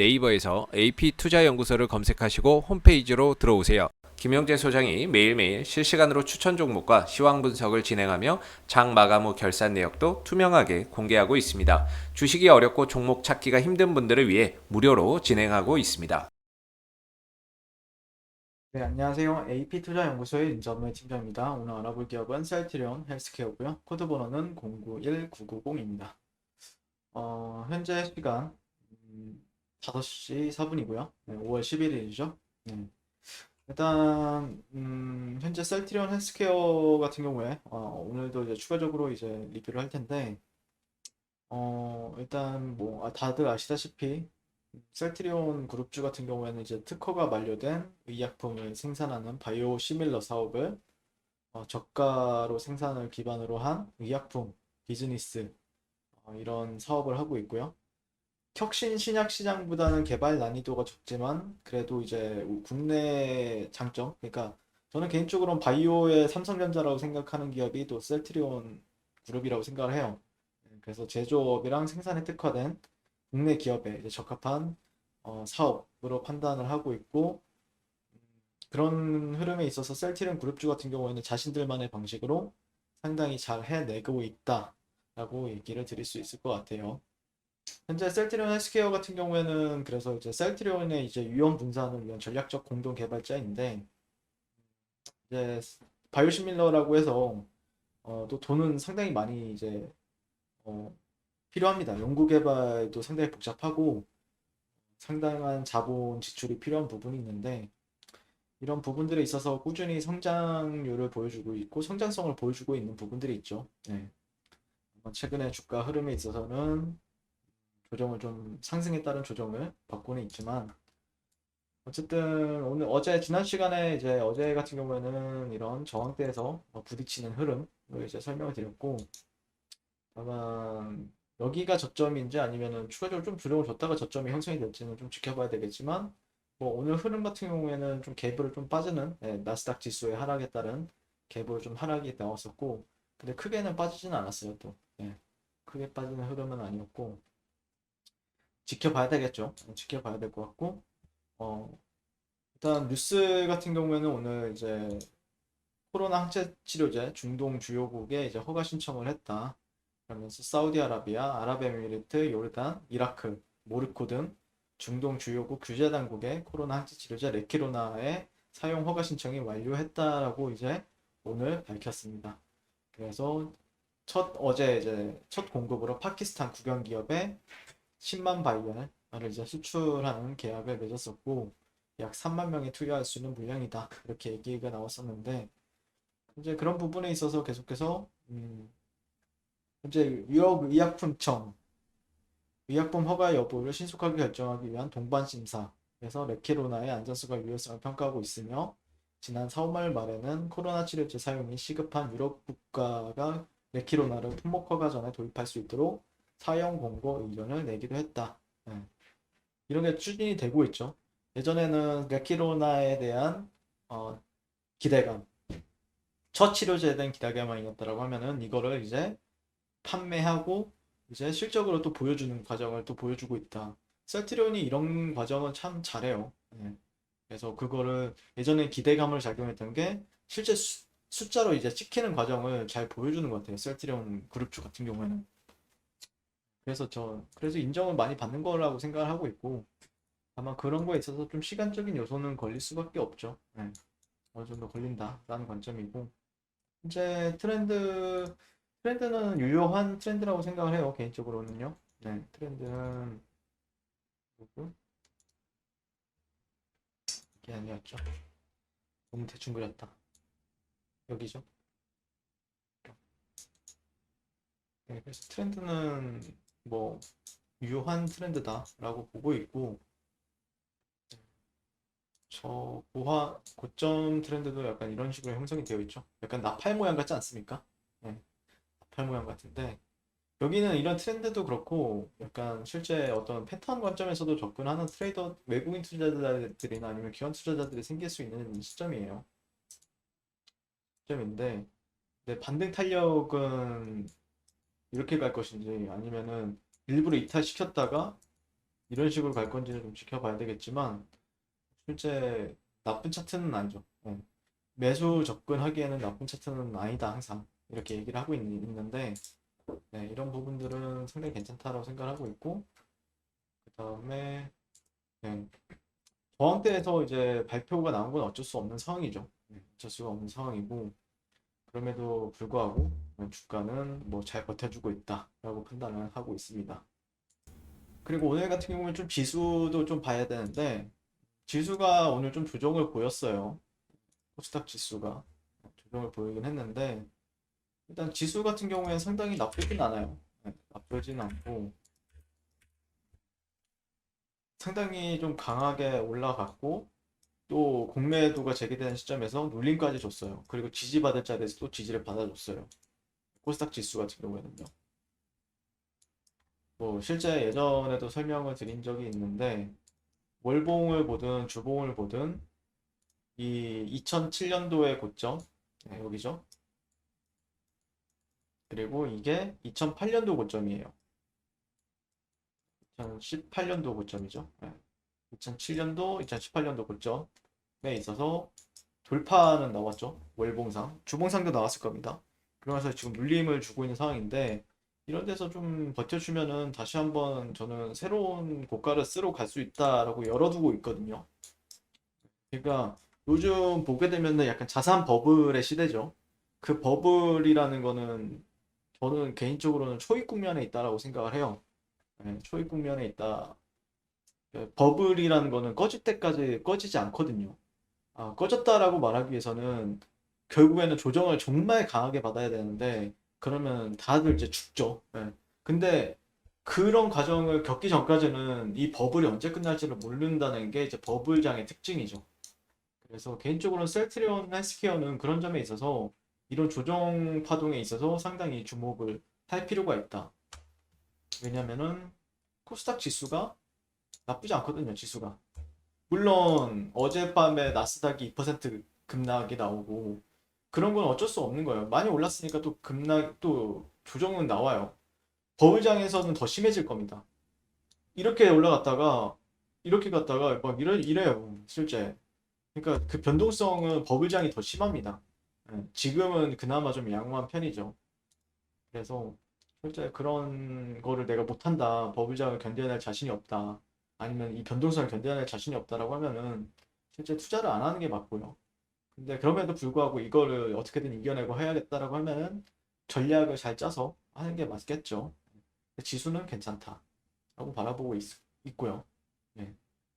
네이버에서 AP투자연구소를 검색하시고 홈페이지로 들어오세요. 김영재 소장이 매일매일 실시간으로 추천 종목과 시황 분석을 진행하며 장 마감 후 결산 내역도 투명하게 공개하고 있습니다. 주식이 어렵고 종목 찾기가 힘든 분들을 위해 무료로 진행하고 있습니다. 네, 안녕하세요. AP투자연구소의 윤전무 팀장입니다. 오늘 알아볼 기업은 셀트리온 헬스케어고요. 코드 번호는 091990입니다. 현재 시간 5시 4분이고요. 네, 5월 11일이죠. 네. 일단 현재 셀트리온 헬스케어 같은 경우에 오늘도 이제 추가적으로 이제 리뷰를 할 텐데 일단 뭐 다들 아시다시피 셀트리온 그룹주 같은 경우에는 이제 특허가 만료된 의약품을 생산하는 바이오 시밀러 사업을 저가로 생산을 기반으로 한 의약품 비즈니스 이런 사업을 하고 있고요. 혁신 신약 시장보다는 개발 난이도가 적지만 그래도 이제 국내 장점, 그러니까 저는 개인적으로는 바이오의 삼성전자라고 생각하는 기업이 또 셀트리온 그룹이라고 생각을 해요. 그래서 제조업이랑 생산에 특화된 국내 기업에 이제 적합한 사업으로 판단을 하고 있고, 그런 흐름에 있어서 셀트리온 그룹주 같은 경우에는 자신들만의 방식으로 상당히 잘 해내고 있다라고 얘기를 드릴 수 있을 것 같아요. 현재 셀트리온 헬스케어 같은 경우에는 그래서 이제 셀트리온의 이제 위험 분산을 위한 전략적 공동 개발자인데, 이제 바이오시밀러라고 해서 또 돈은 상당히 많이 이제 어, 필요합니다. 연구 개발도 상당히 복잡하고 상당한 자본 지출이 필요한 부분이 있는데, 이런 부분들에 있어서 꾸준히 성장률을 보여주고 있고 성장성을 보여주고 있는 부분들이 있죠. 네. 최근에 주가 흐름에 있어서는 조정을 좀 상승에 따른 조정을 받고는 있지만, 어쨌든 오늘 어제 지난 시간에 이제 어제 같은 경우에는 이런 저항대에서 부딪히는 흐름을 이제 설명을 드렸고, 다만 여기가 저점인지 아니면은 추가적으로 좀 조정을 줬다가 저점이 형성이 될지는 좀 지켜봐야 되겠지만, 뭐 오늘 흐름 같은 경우에는 좀 갭을 좀 빠지는, 나스닥 지수의 하락에 따른 갭을 좀 하락이 나왔었고, 근데 크게는 빠지지는 않았어요. 또 크게 빠지는 흐름은 아니었고, 지켜봐야 되겠죠. 지켜봐야 될 것 같고, 어 일단 뉴스 같은 경우에는 오늘 이제 코로나 항체 치료제 중동 주요국에 이제 허가 신청을 했다. 그러면서 사우디아라비아, 아랍에미리트, 요르단, 이라크, 모로코 등 중동 주요국 규제 당국의 코로나 항체 치료제 레키로나의 사용 허가 신청이 완료했다라고 이제 오늘 밝혔습니다. 그래서 어제 이제 첫 공급으로 파키스탄 국영 기업에 10만 바이알을 이제 수출하는 계약을 맺었었고, 약 3만 명이 투여할 수 있는 물량이다, 이렇게 얘기가 나왔었는데, 이제 그런 부분에 있어서 계속해서 현재 의약품청 의약품 허가 여부를 신속하게 결정하기 위한 동반 심사에서 레케로나의 안전성과 유효성을 평가하고 있으며, 지난 4월 말에는 코로나 치료제 사용이 시급한 유럽 국가가 레키로나를 품목 허가 전에 도입할 수 있도록 사용 공고 의견을 내기도 했다. 네. 이런 게 추진이 되고 있죠. 예전에는 레키로나에 대한 어, 기대감, 첫 치료제에 대한 기대감이었다라고 하면은 이거를 이제 판매하고 이제 실적으로 또 보여주는 과정을 또 보여주고 있다. 셀트리온이 이런 과정은 참 잘해요. 예. 그래서 그거를 예전에 기대감을 작용했던 게 실제 숫자로 이제 찍히는 과정을 잘 보여주는 것 같아요. 셀트리온 그룹주 같은 경우에는. 그래서 인정을 많이 받는 거라고 생각을 하고 있고, 다만 그런 거에 있어서 좀 시간적인 요소는 걸릴 수밖에 없죠. 예. 어느 정도 걸린다라는 관점이고, 현재 트렌드는 유효한 트렌드라고 생각을 해요. 개인적으로는요. 네, 트렌드는 그리고 이게 아니었죠. 너무 대충 그렸다. 여기죠. 네, 그래서 트렌드는 뭐 유효한 트렌드다라고 보고 있고, 저 고점 트렌드도 약간 이런 식으로 형성이 되어 있죠. 약간 나팔 모양 같지 않습니까? 네, 나팔 모양 같은데, 여기는 이런 트렌드도 그렇고 약간 실제 어떤 패턴 관점에서도 접근하는 외국인 투자자들이나 아니면 기관 투자자들이 생길 수 있는 시점인데, 근데 반등 탄력은 이렇게 갈 것인지 아니면은 일부러 이탈시켰다가 이런 식으로 갈 건지는 좀 지켜봐야 되겠지만 실제 나쁜 차트는 아니죠. 매수 접근하기에는 나쁜 차트는 아니다 항상 이렇게 얘기를 하고 있는데 이런 부분들은 상당히 괜찮다라고 생각하고 있고 그 다음에 저항대에서 이제 발표가 나온 건 어쩔 수 없는 상황이죠. 어쩔 수가 없는 상황이고 그럼에도 불구하고 주가는 뭐 잘 버텨주고 있다라고 판단을 하고 있습니다. 그리고 오늘 같은 경우는 좀 지수도 좀 봐야 되는데 지수가 오늘 좀 조정을 보였어요. 코스닥 지수가 조정을 보이긴 했는데 일단 지수 같은 경우에는 상당히 나쁘진 않아요. 나쁘진 않고 상당히 좀 강하게 올라갔고 또 공매도가 제기되는 시점에서 눌림까지 줬어요. 그리고 지지받을 자리에서 또 지지를 받아줬어요. 코스닥 지수 같은 경우에는요. 뭐 실제 예전에도 설명을 드린 적이 있는데 월봉을 보든 주봉을 보든 이 2007년도의 고점 여기죠. 그리고 이게 2008년도 고점이에요. 2018년도 고점이죠. 2007년도, 2018년도 고점에 있어서 돌파는 나왔죠. 월봉상, 주봉상도 나왔을 겁니다. 그러면서 지금 눌림을 주고 있는 상황인데 이런 데서 좀 버텨주면은 다시 한번 저는 새로운 고가를 쓰러 갈 수 있다라고 열어두고 있거든요. 그러니까 요즘 보게 되면은 약간 자산 버블의 시대죠. 그 버블이라는 거는 저는 개인적으로는 초입 국면에 있다라고 생각을 해요. 초입 국면에 있다. 버블이라는 거는 꺼질 때까지 꺼지지 않거든요. 꺼졌다라고 말하기 위해서는 결국에는 조정을 정말 강하게 받아야 되는데 그러면 다들 이제 죽죠. 근데 그런 과정을 겪기 전까지는 이 버블이 언제 끝날지를 모른다는 게 이제 버블장의 특징이죠. 그래서 개인적으로는 셀트리온 헬스케어는 그런 점에 있어서 이런 조정 파동에 있어서 상당히 주목을 할 필요가 있다. 왜냐면은 코스닥 지수가 나쁘지 않거든요, 지수가. 물론 어젯밤에 나스닥이 2% 급락이 나오고 그런 건 어쩔 수 없는 거예요. 많이 올랐으니까 또 급락 또 조정은 나와요. 버블장에서는 더 심해질 겁니다. 이렇게 올라갔다가 이렇게 갔다가 막 이래요, 실제. 그러니까 그 변동성은 버블장이 더 심합니다. 지금은 그나마 좀 양호한 편이죠. 그래서 실제 그런 거를 내가 못한다, 버블장을 견뎌낼 자신이 없다, 아니면 이 변동성을 견뎌낼 자신이 없다라고 하면은 실제 투자를 안 하는 게 맞고요. 근데 그럼에도 불구하고 이거를 어떻게든 이겨내고 해야겠다라고 하면은 전략을 잘 짜서 하는 게 맞겠죠. 지수는 괜찮다라고 바라보고 있고요. 네.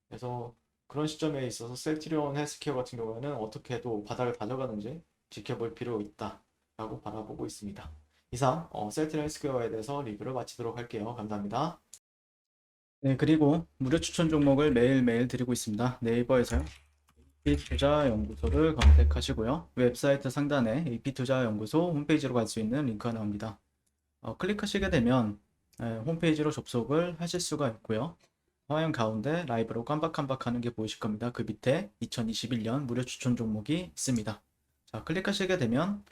그래서 그런 시점에 있어서 셀트리온 헬스케어 같은 경우에는 어떻게 또 바닥을 다져가는지 지켜볼 필요 있다라고 바라보고 있습니다. 이상 셀트리온 헬스케어에 대해서 리뷰를 마치도록 할게요. 감사합니다. 네, 그리고 무료 추천 종목을 매일매일 드리고 있습니다. 네이버에서요. AP투자연구소를 검색하시고요. 웹사이트 상단에 AP투자연구소 홈페이지로 갈 수 있는 링크가 나옵니다. 클릭하시게 되면 홈페이지로 접속을 하실 수가 있고요. 화면 가운데 라이브로 깜박깜박하는 게 보이실 겁니다. 그 밑에 2021년 무료 추천 종목이 있습니다. 자, 클릭하시게 되면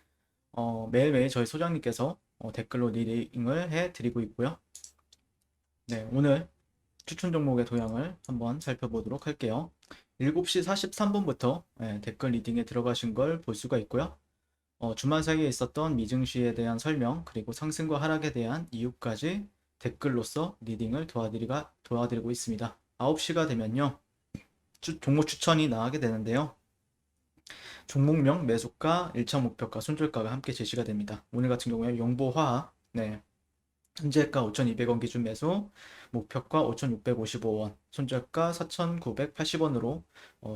매일매일 저희 소장님께서 댓글로 리딩을 해드리고 있고요. 네, 오늘 추천 종목의 도형을 한번 살펴보도록 할게요. 7시 43분부터 댓글 리딩에 들어가신 걸 볼 수가 있고요. 주말 사이에 있었던 미증시에 대한 설명 그리고 상승과 하락에 대한 이유까지 댓글로서 리딩을 도와드리고 있습니다. 9시가 되면요. 종목 추천이 나가게 되는데요. 종목명, 매수가, 1차 목표가, 손절가가 함께 제시가 됩니다. 오늘 같은 경우에 용보화학, 현재가 5,200원 기준 매수, 목표가 5,655원, 손절가 4,980원으로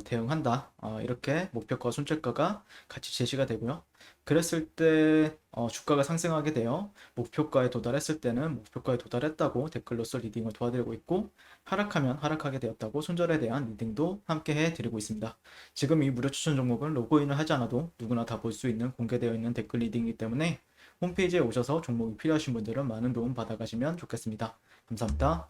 대응한다. 이렇게 목표가 손절가가 같이 제시가 되고요. 그랬을 때 주가가 상승하게 되어 목표가에 도달했을 때는 목표가에 도달했다고 댓글로서 리딩을 도와드리고 있고, 하락하면 하락하게 되었다고 손절에 대한 리딩도 함께 해드리고 있습니다. 지금 이 무료 추천 종목은 로그인을 하지 않아도 누구나 다 볼 수 있는 공개되어 있는 댓글 리딩이기 때문에 홈페이지에 오셔서 종목이 필요하신 분들은 많은 도움 받아가시면 좋겠습니다. 감사합니다.